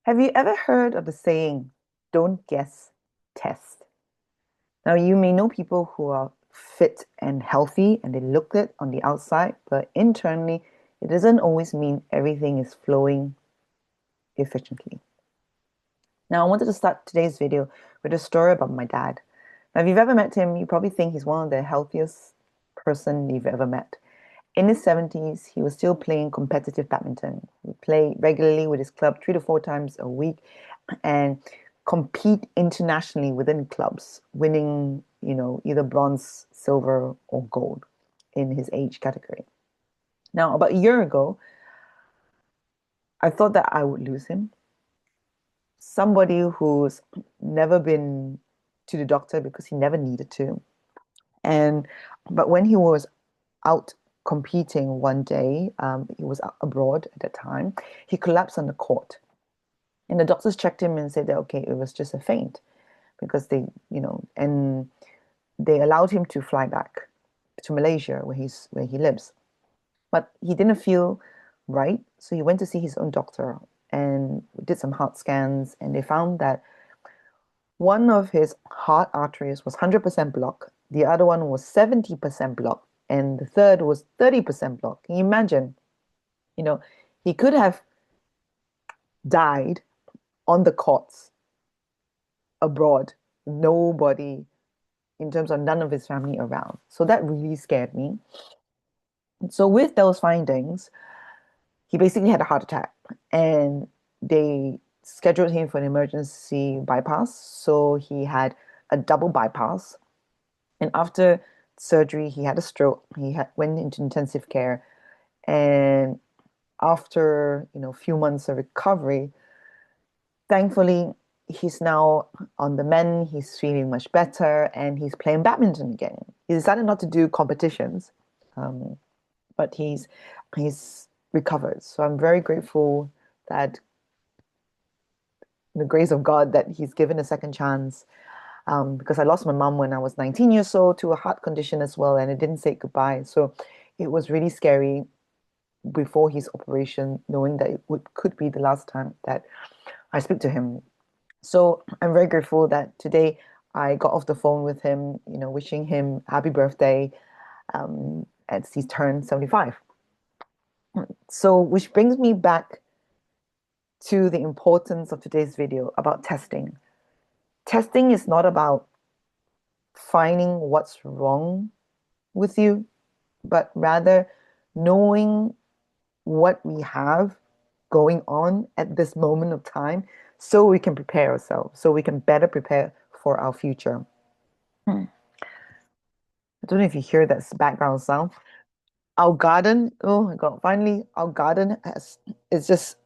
Have you ever heard of the saying, don't guess, test? Now, you may know people who are fit and healthy and they look good on the outside, but internally, it doesn't always mean everything is flowing efficiently. Now, I wanted to start today's video with a story about my dad. Now, if you've ever met him, you probably think he's one of the healthiest person you've ever met. In his 70s, he was still playing competitive badminton. He played regularly with his club 3 to 4 times a week and compete internationally within clubs, winning, either bronze, silver, or gold in his age category. Now, about a year ago, I thought that I would lose him. Somebody who's never been to the doctor because he never needed to. And but when he was out competing one day, he was abroad at that time, he collapsed on the court. And the doctors checked him and said that, okay, it was just a faint because and they allowed him to fly back to Malaysia where he lives. But he didn't feel right, so he went to see his own doctor and did some heart scans, and they found that one of his heart arteries was 100% blocked, the other one was 70% blocked, and the third was 30% blocked. Can you imagine? You know, he could have died on the courts abroad, nobody, in terms of none of his family around. So that really scared me. So with those findings, he basically had a heart attack and they scheduled him for an emergency bypass. So he had a double bypass. And after surgery, he had a stroke. Went into intensive care. And after, a few months of recovery, thankfully, he's now on the mend. He's feeling much better and he's playing badminton again. He decided not to do competitions, um, but he's recovered. So I'm very grateful that the grace of God that he's given a second chance. Because I lost my mom when I was 19 years old to a heart condition as well, and it didn't say goodbye. So it was really scary before his operation, knowing that could be the last time that I speak to him. So I'm very grateful that today I got off the phone with him, wishing him happy birthday as he's turned 75. So, which brings me back to the importance of today's video about testing. Testing is not about finding what's wrong with you, but rather knowing what we have going on at this moment of time so we can prepare ourselves, so we can better prepare for our future. I don't know if you hear that background sound. Our garden, oh my God, finally, our garden it's just,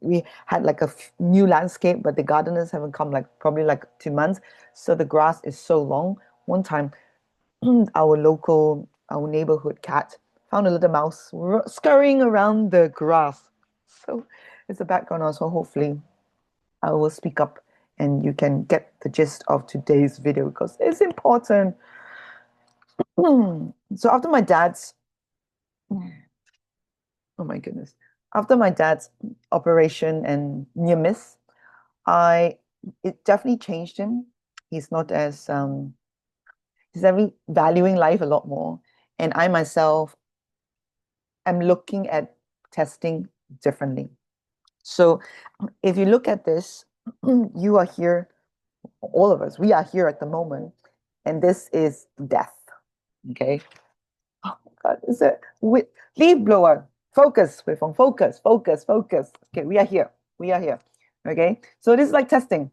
we had like a new landscape, but the gardeners haven't come like probably like 2 months. So the grass is so long. One time, our neighborhood cat found a little mouse scurrying around the grass. So it's a background also. Hopefully, I will speak up and you can get the gist of today's video because it's important. So after my dad's, oh my goodness, after my dad's operation and near miss, I it definitely changed him. He's not as he's every valuing life a lot more. And I myself am looking at testing differently. So if you look at this, you are here, all of us, we are here at the moment, and this is death. Okay. Oh my God, is it with leaf blower? Focus, Wei Feng, focus, focus, focus. Okay, we are here. We are here. Okay. So this is like testing.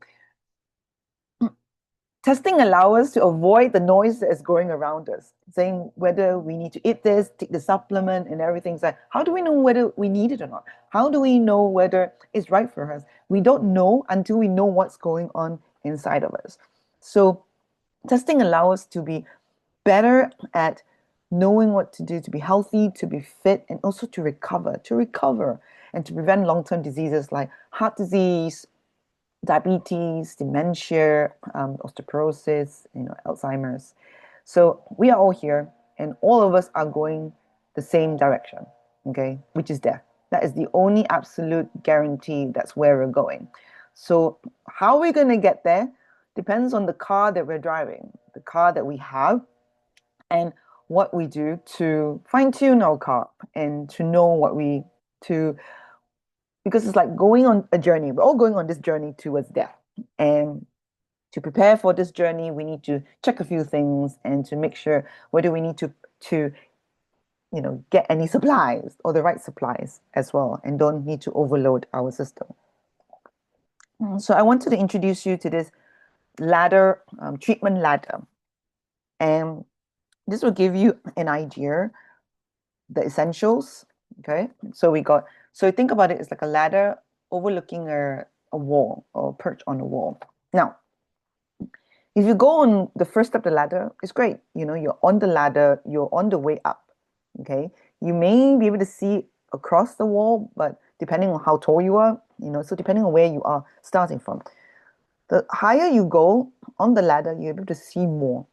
Testing allows us to avoid the noise that is going around us, saying whether we need to eat this, take the supplement, and everything. So how do we know whether we need it or not? How do we know whether it's right for us? We don't know until we know what's going on inside of us. So testing allows us to be better at knowing what to do to be healthy, to be fit, and also to recover, and to prevent long-term diseases like heart disease, diabetes, dementia, osteoporosis, Alzheimer's. So we are all here, and all of us are going the same direction, okay, which is death. That is the only absolute guarantee that's where we're going. So, how we're going to get there depends on the car that we're driving, the car that we have, and what we do to fine tune our car and to know what we to because it's like going on a journey. We're all going on this journey towards death. And to prepare for this journey, we need to check a few things and to make sure whether we need to get any supplies or the right supplies as well and don't need to overload our system. So I wanted to introduce you to this ladder, treatment ladder. And this will give you an idea, the essentials. Okay. So think about it, it's like a ladder overlooking a wall or perch on a wall. Now, if you go on the first step of the ladder, it's great. You're on the ladder, you're on the way up. Okay. You may be able to see across the wall, but depending on how tall you are, so depending on where you are starting from, the higher you go on the ladder, you're able to see more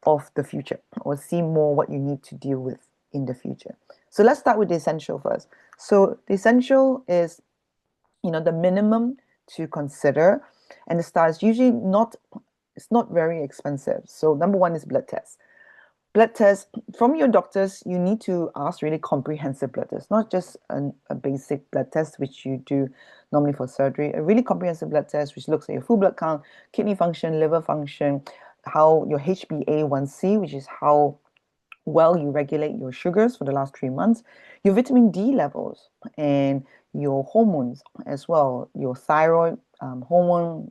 of the future or see more what you need to deal with in the future. So let's start with the essential first. So the essential is, the minimum to consider, and the star is usually not, it's not very expensive. So number one is blood tests. Blood tests from your doctors, you need to ask really comprehensive blood tests, not just a basic blood test, which you do normally for surgery. A really comprehensive blood test, which looks at your full blood count, kidney function, liver function, how your HbA1c, which is how well you regulate your sugars for the last 3 months, your vitamin D levels, and your hormones as well, your thyroid hormone,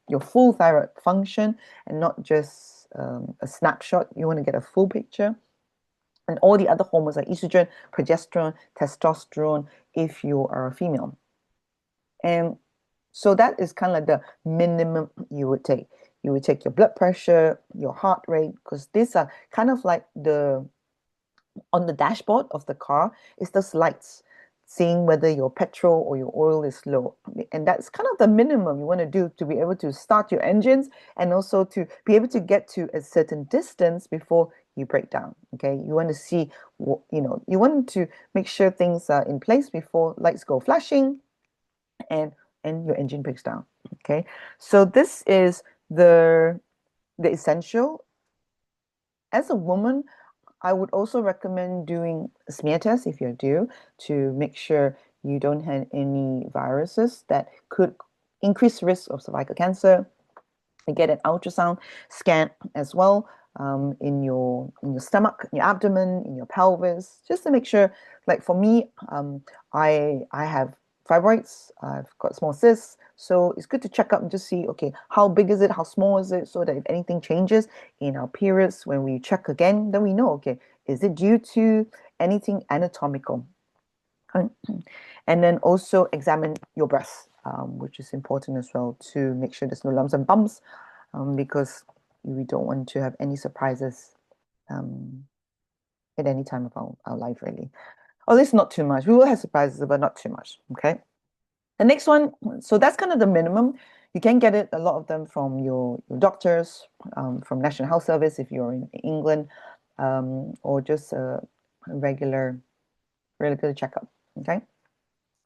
your full thyroid function, and not just a snapshot. You want to get a full picture. And all the other hormones like estrogen, progesterone, testosterone, if you are a female. And so that is kind of like the minimum you would take. You would take your blood pressure, your heart rate, because these are kind of like on the dashboard of the car is the lights, seeing whether your petrol or your oil is low. And that's kind of the minimum you want to do to be able to start your engines and also to be able to get to a certain distance before you break down. Okay, you want to see, you want to make sure things are in place before lights go flashing and your engine breaks down. Okay, so this is the essential. As a woman, I would also recommend doing a smear test if you're due to make sure you don't have any viruses that could increase risk of cervical cancer. You get an ultrasound scan as well, in your stomach, in your abdomen, in your pelvis, just to make sure. Like for me, I have fibroids. I've got small cysts, so it's good to check up and just see, okay, how big is it, how small is it, so that if anything changes in our periods, when we check again, then we know, okay, is it due to anything anatomical? And then also examine your breast, which is important as well to make sure there's no lumps and bumps, because we don't want to have any surprises um, at any time of our life, really. Or at least not too much. We will have surprises, but not too much. Okay. The next one, so that's kind of the minimum. You can get it, a lot of them, from your doctors, from National Health Service if you're in England, or just a regular checkup. Okay.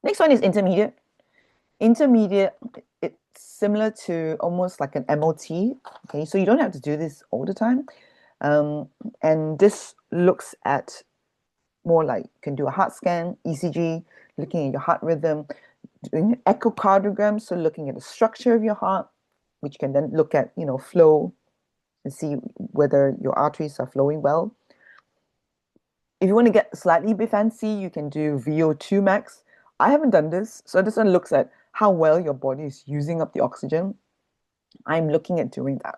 Next one is intermediate. Intermediate, it's similar to almost like an MOT. Okay, so you don't have to do this all the time. And this looks at more like you can do a heart scan, ECG, looking at your heart rhythm, doing an echocardiogram, so looking at the structure of your heart, which can then look at, flow and see whether your arteries are flowing well. If you want to get slightly bit fancy, you can do VO2 max. I haven't done this, so this one looks at how well your body is using up the oxygen. I'm looking at doing that.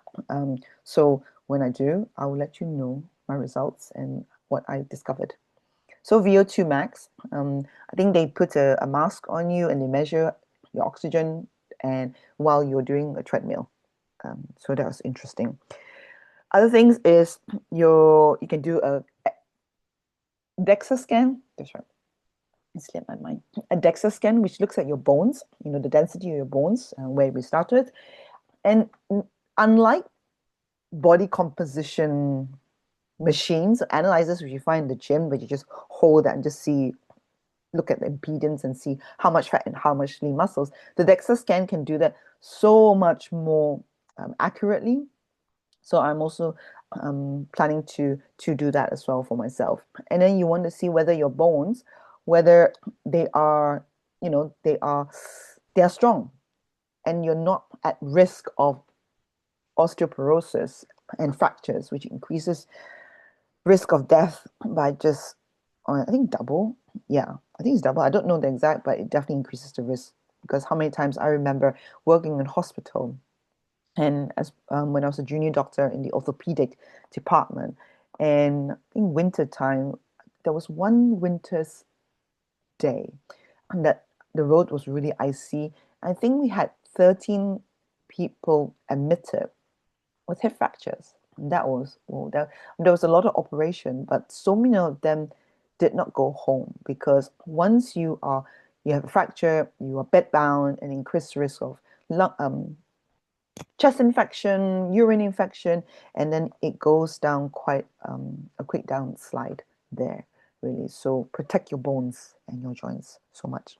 So when I do, I will let you know my results and what I discovered. So VO2 max, I think they put a mask on you and they measure your oxygen and while you're doing a treadmill. So that was interesting. Other things is you can do a DEXA scan. That's right. It slipped my mind. A DEXA scan, which looks at your bones, the density of your bones, where we started. And unlike body composition machines, analyzers, which you find in the gym, where you just hold that and just see look at the impedance and see how much fat and how much lean muscles. The DEXA scan can do that so much more accurately. So I'm also planning to do that as well for myself. And then you want to see whether your bones, whether they are, they are strong, and you're not at risk of osteoporosis and fractures, which increases risk of death by just, I think double. Yeah, I think it's double. I don't know the exact, but it definitely increases the risk because how many times I remember working in hospital and as when I was a junior doctor in the orthopedic department, and in winter time, there was one winter's day that the road was really icy. I think we had 13 people admitted with hip fractures. And that was, well, there was a lot of operation, but so many of them did not go home because once you have a fracture, you are bedbound and increased risk of chest infection, urine infection, and then it goes down quite a quick downslide there, really. So protect your bones and your joints so much.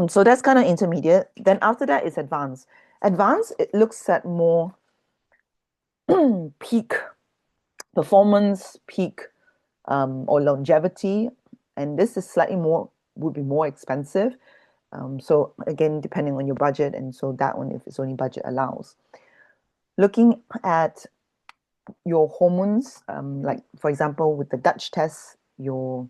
So that's kind of intermediate. Then after that is advanced. Advanced, it looks at more peak performance, peak or longevity, and this is slightly more would be more expensive. So again, depending on your budget, and so that one, if it's only budget allows. Looking at your hormones, like for example, with the Dutch test, your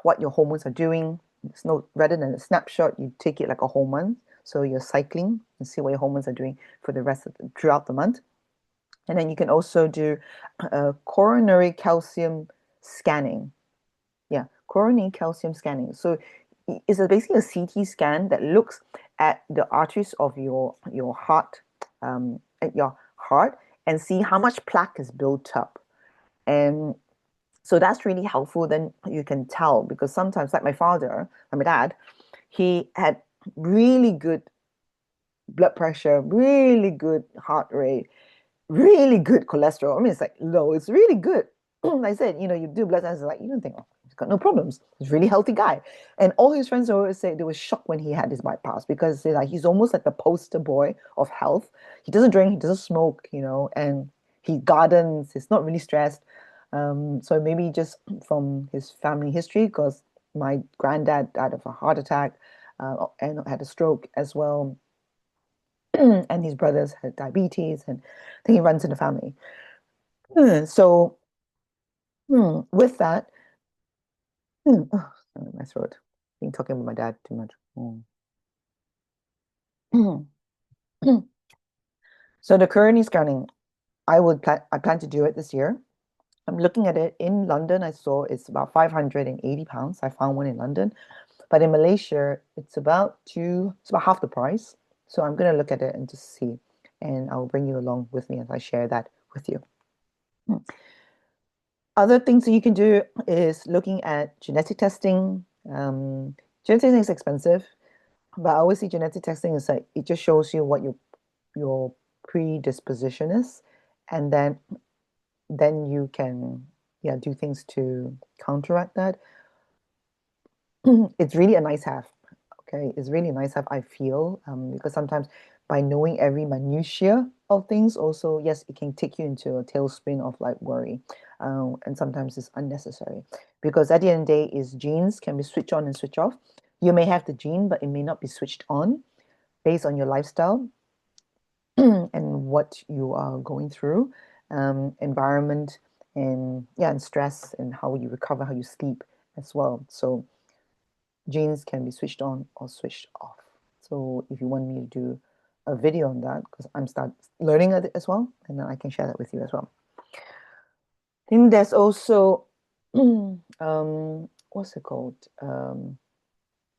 what your hormones are doing. It's no rather than a snapshot, you take it like a whole month. So you're cycling and see what your hormones are doing for the rest of throughout the month. And then you can also do coronary calcium scanning. Yeah, coronary calcium scanning. So it's basically a CT scan that looks at the arteries of your heart, at your heart, and see how much plaque is built up. And so that's really helpful. Then you can tell because sometimes, like my father, my dad, he had really good blood pressure, really good heart rate, really good cholesterol. I mean, it's like low, it's really good. I said, you do blood tests, like, you don't think, oh, he's got no problems. He's a really healthy guy. And all his friends always say they were shocked when he had his bypass because they're like, he's almost like the poster boy of health. He doesn't drink, he doesn't smoke, and he gardens, he's not really stressed. So maybe just from his family history, because my granddad died of a heart attack and had a stroke as well. And his brothers had diabetes, and I think he runs in the family. So with that, oh, sorry, my throat. Been talking about my dad too much. So the coronary scanning, I plan to do it this year. I'm looking at it in London. I saw it's about £580. I found one in London, but in Malaysia, it's about half the price. So I'm gonna look at it and just see, and I'll bring you along with me as I share that with you. Hmm. Other things that you can do is looking at genetic testing. Genetic testing is expensive, but I always see genetic testing is like it just shows you what your predisposition is, and then you can do things to counteract that. It's really a nice have. Okay, it's really nice have, I feel, because sometimes by knowing every minutiae of things, also, yes, it can take you into a tailspin of like worry. And sometimes it's unnecessary because at the end of the day, is genes can be switched on and switched off. You may have the gene, but it may not be switched on based on your lifestyle and what you are going through, environment, and yeah, and stress, and how you recover, how you sleep as well. So genes can be switched on or switched off. So if you want me to do a video on that, because I'm start learning it as well, and then I can share that with you as well. I think there's also what's it called?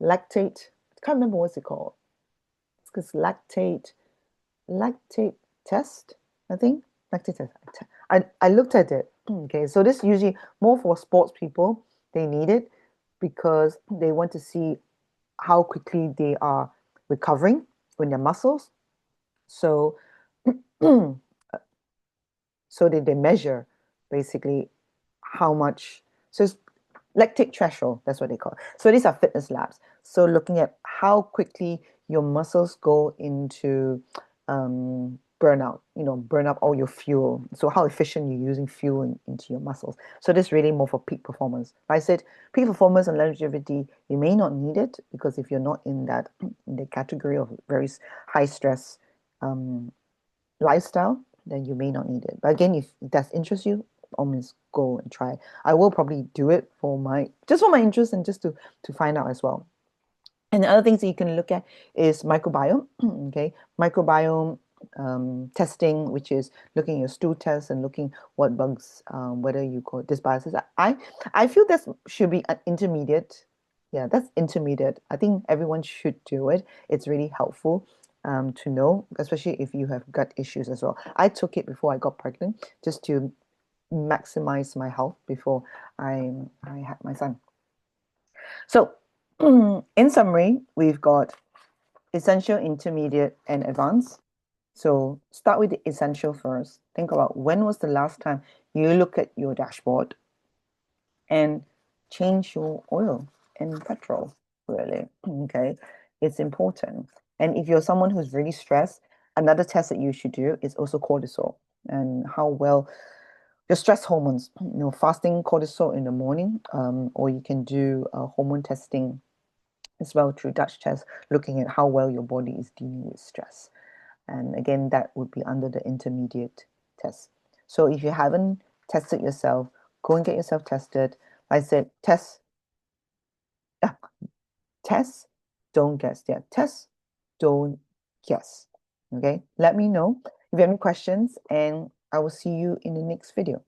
Lactate. I can't remember what's it called. It's because lactate test, I think. Lactate test. I looked at it. Okay, so this usually more for sports people. They need it because they want to see how quickly they are recovering in their muscles. So, so they measure basically how much. So lactate threshold, that's what they call it. So these are fitness labs. So looking at how quickly your muscles go into burnout, burn up all your fuel. So how efficient you're using fuel into your muscles. So this is really more for peak performance. Like I said, peak performance and longevity, you may not need it because if you're not in that in the category of very high stress um, lifestyle, then you may not need it. But again, if that interests you, always go and try. I will probably do it for my interest and just to find out as well. And the other things that you can look at is microbiome. Okay, microbiome testing, which is looking at your stool test and looking what bugs, whether you got dysbiosis. I feel that should be an intermediate. Yeah, that's intermediate. I think everyone should do it. It's really helpful to know, especially if you have gut issues as well. I took it before I got pregnant just to maximize my health before I had my son. So, in summary, we've got essential, intermediate, and advanced. So, start with the essential first. Think about when was the last time you look at your dashboard and change your oil and petrol, really. Okay, it's important. And if you're someone who's really stressed, another test that you should do is also cortisol and how well your stress hormones, fasting cortisol in the morning, or you can do hormone testing as well through Dutch test, looking at how well your body is dealing with stress. And again, that would be under the intermediate test. So if you haven't tested yourself, go and get yourself tested. I said test, yeah, test, don't guess. Yeah, test, don't guess. Okay, let me know if you have any questions, and I will see you in the next video.